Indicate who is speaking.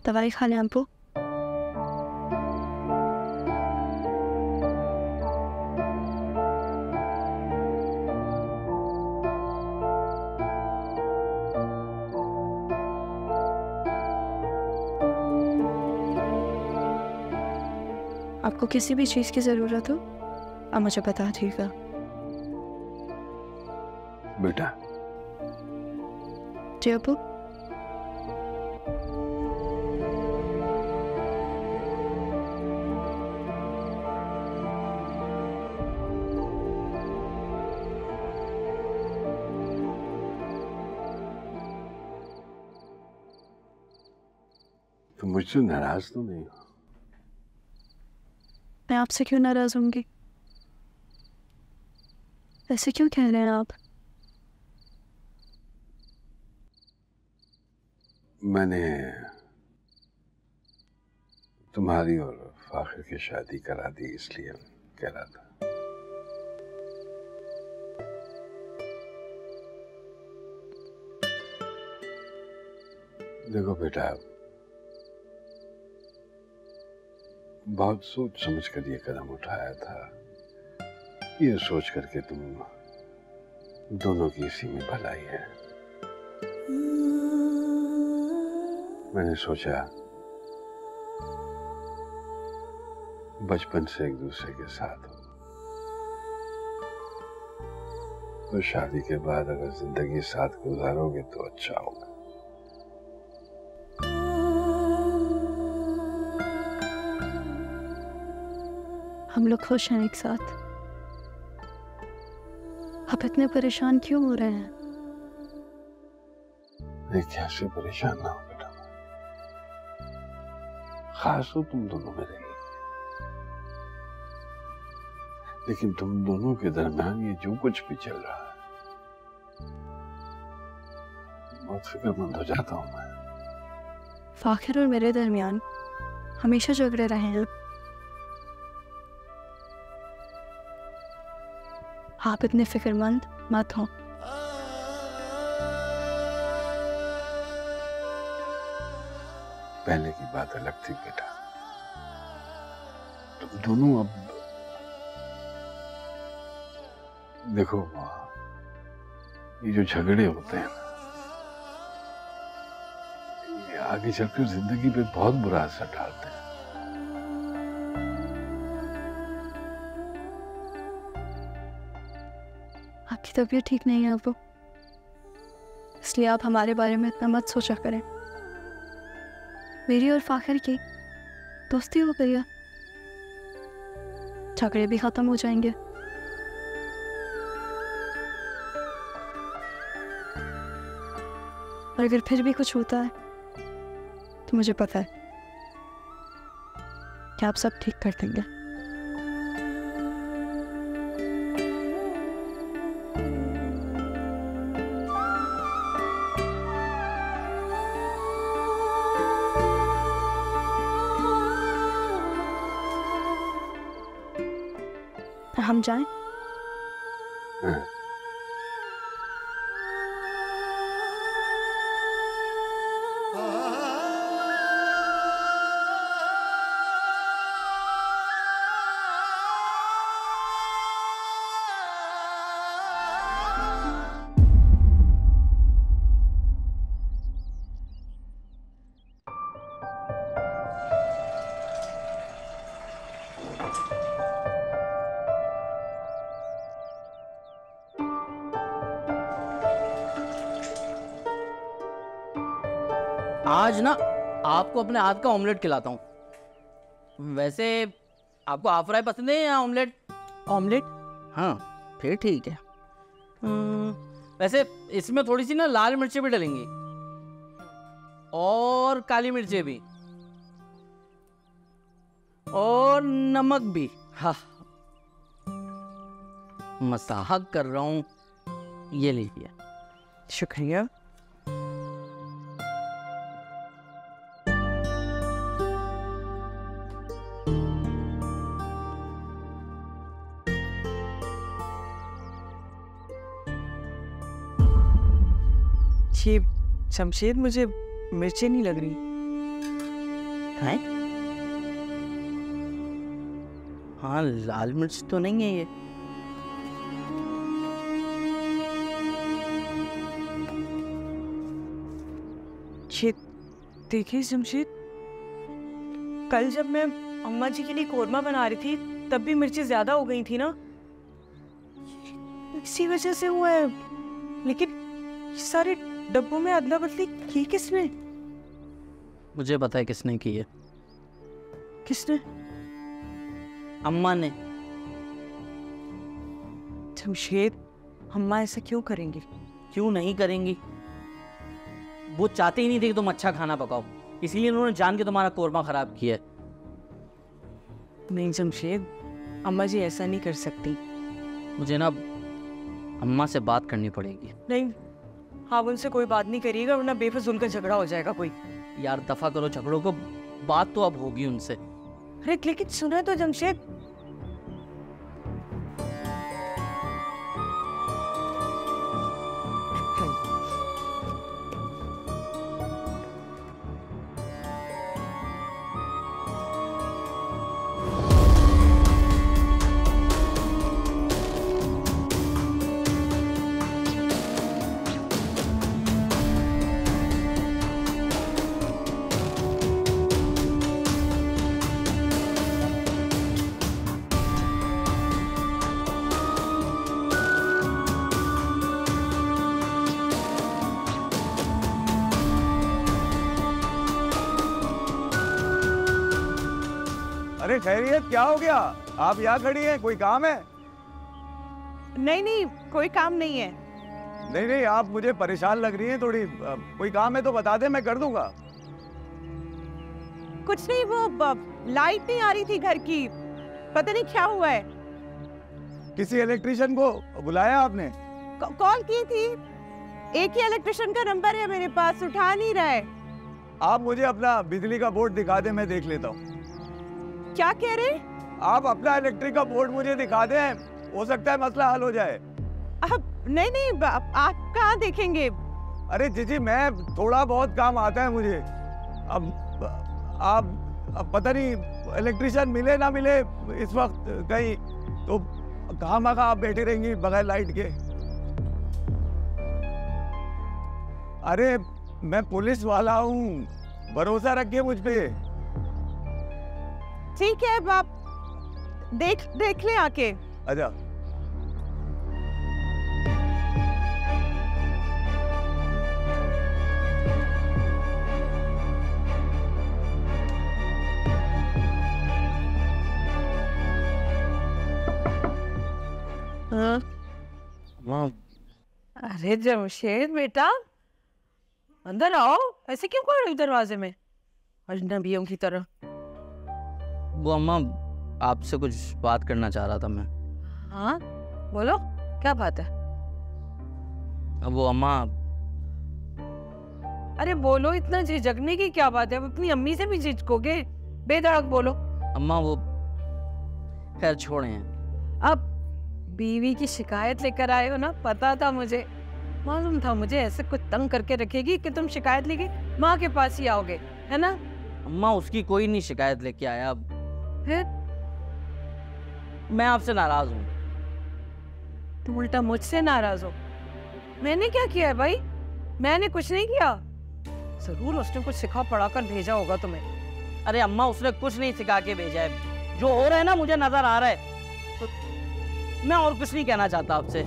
Speaker 1: दवाई खा लें अब्बू? आपको किसी भी चीज़ की ज़रूरत हो आप मुझे बता दीजिएगा।
Speaker 2: बेटा।
Speaker 1: जी अब्बू।
Speaker 2: तुम मुझसे नाराज तो नहीं हो?
Speaker 1: मैं आपसे क्यों नाराज होंगी? ऐसे क्यों कह रहे हैं आप?
Speaker 2: मैंने तुम्हारी और फाखिर की शादी करा दी इसलिए कह रहा था। देखो बेटा, बहुत सोच समझ कर ये कदम उठाया था, ये सोच करके तुम दोनों की इसी में भलाई है। मैंने सोचा बचपन से एक दूसरे के साथ हो, तो शादी के बाद अगर जिंदगी साथ गुजारोगे तो अच्छा होगा।
Speaker 1: हम लोग खुश हैं एक साथ। आप इतने परेशान क्यों हो रहे हैं?
Speaker 2: मैं कैसे परेशान ना हो बेटा, खास तो तुम दोनों में रही, लेकिन तुम दोनों के दरमियान ये जो कुछ भी चल रहा है, बहुत फिक्रमंद हो जाता हूं मैं।
Speaker 1: फाखिर और मेरे दरमियान हमेशा झगड़े रहे हैं। आप इतने फिक्रमंद मत हो।
Speaker 2: पहले की बात अलग थी बेटा, तुम दोनों अब देखो, ये जो झगड़े होते हैं ना, ये आगे चलकर जिंदगी पे बहुत बुरा असर डालते हैं।
Speaker 1: आपकी तबीयत ठीक नहीं है अब्बू, इसलिए आप हमारे बारे में इतना मत सोचा करें। मेरी और फाखिर की दोस्ती हो गई है, झगड़े भी खत्म हो जाएंगे। और अगर फिर भी कुछ होता है तो मुझे पता है कि आप सब ठीक कर देंगे। हम जाएं?
Speaker 2: हाँ।
Speaker 3: आज ना आपको अपने हाथ का ऑमलेट खिलाता हूँ। वैसे आपको हाफ फ्राई पसंद है या ऑमलेट? ऑमलेट? हाँ फिर ठीक है। वैसे इसमें थोड़ी सी ना लाल मिर्चें भी डलेंगी और काली मिर्चें भी और नमक भी। हाँ मजाक कर रहा हूँ, ये लीजिए।
Speaker 4: शुक्रिया। ये शमशेर, मुझे मिर्चें नहीं लग रही।
Speaker 3: हैं? हाँ, लाल मिर्च तो नहीं है ये।
Speaker 4: ये देखिए जमशेद, कल जब मैं अम्मा जी के लिए कोरमा बना रही थी तब भी मिर्ची ज्यादा हो गई थी ना, इसी वजह से हुआ है। लेकिन ये सारे डब्बों में अदला बदली की किसने?
Speaker 3: मुझे पता है किसने की है।
Speaker 4: किसने?
Speaker 3: अम्मा ने।
Speaker 4: जमशेद, अम्मा ऐसा क्यों करेंगी?
Speaker 3: क्यों नहीं करेंगी? वो चाहते ही नहीं थे कि तुम अच्छा खाना पकाओ, इसीलिए उन्होंने जान के तुम्हारा कोरमा खराब किया है।
Speaker 4: नहीं जमशेद, अम्मा जी ऐसा नहीं कर सकती।
Speaker 3: मुझे ना अम्मा से बात करनी पड़ेगी।
Speaker 4: नहीं, हाँ उनसे कोई बात नहीं करिएगा वरना बेफजूल का झगड़ा हो जाएगा कोई।
Speaker 3: यार दफा करो झगड़ों को, बात तो अब होगी उनसे।
Speaker 4: अरे लेकिन सुना तो जमशेद,
Speaker 5: अरे खैरियत, क्या हो गया? आप यहाँ खड़ी हैं, कोई काम है?
Speaker 4: नहीं नहीं कोई काम नहीं है।
Speaker 5: नहीं नहीं, आप मुझे परेशान लग रही हैं थोड़ी। कोई काम है तो बता दे, मैं कर दूंगा।
Speaker 4: कुछ नहीं, वो लाइट नहीं आ रही थी घर की, पता नहीं क्या हुआ है।
Speaker 5: किसी इलेक्ट्रिशियन को बुलाया आपने?
Speaker 4: कॉल की थी, एक ही इलेक्ट्रिशियन का नंबर है मेरे पास, उठा नहीं रहा है।
Speaker 5: आप मुझे अपना बिजली का बोर्ड दिखा दे, मैं देख लेता हूँ।
Speaker 4: क्या कह रहे?
Speaker 5: आप अपना इलेक्ट्रिक का बोर्ड मुझे दिखा दें, हो सकता है मसला हल हो जाए।
Speaker 4: अब नहीं, आप कहाँ देखेंगे?
Speaker 5: अरे जीजी, मैं थोड़ा बहुत काम आता है मुझे। अब पता नहीं इलेक्ट्रिशियन मिले ना मिले इस वक्त कहीं, तो कहाँ आप बैठी रहेंगी बगैर लाइट के? अरे मैं पुलिस वाला हूँ, भरोसा रखिए मुझ पे।
Speaker 4: ठीक है, अब आप देख ले आके।
Speaker 5: अच्छा।
Speaker 4: हाँ? अरे जमशेद बेटा, अंदर आओ। ऐसे क्यों खड़े हो दरवाजे में अजनबियों की तरह?
Speaker 3: वो अम्मा, आपसे कुछ बात करना चाह रहा था मैं।
Speaker 4: हाँ बोलो, क्या बात है?
Speaker 3: अब वो अम्मा,
Speaker 4: अरे बोलो, इतना झिझकने की क्या बात है? अब अपनी अम्मी से भी झिझकोगे? बेधड़क बोलो।
Speaker 3: अम्मा वो खैर छोड़े हैं।
Speaker 4: अब बीवी की शिकायत लेकर आए हो ना, पता था मुझे, मालूम था मुझे ऐसे कुछ तंग करके रखेगी कि तुम शिकायत लेके माँ के पास ही आओगे, है ना?
Speaker 3: अम्मा उसकी कोई नहीं शिकायत लेके आया। अब
Speaker 4: फिर
Speaker 3: मैं आपसे नाराज हूँ।
Speaker 4: तुम उल्टा मुझसे नाराज हो? मैंने क्या किया है भाई? मैंने कुछ नहीं किया। जरूर उसने कुछ सिखा पढ़ा कर भेजा होगा तुम्हें।
Speaker 3: अरे अम्मा, उसने कुछ नहीं सिखा के भेजा है। जो हो रहा है ना मुझे नजर आ रहा है, तो मैं और कुछ नहीं कहना चाहता आपसे।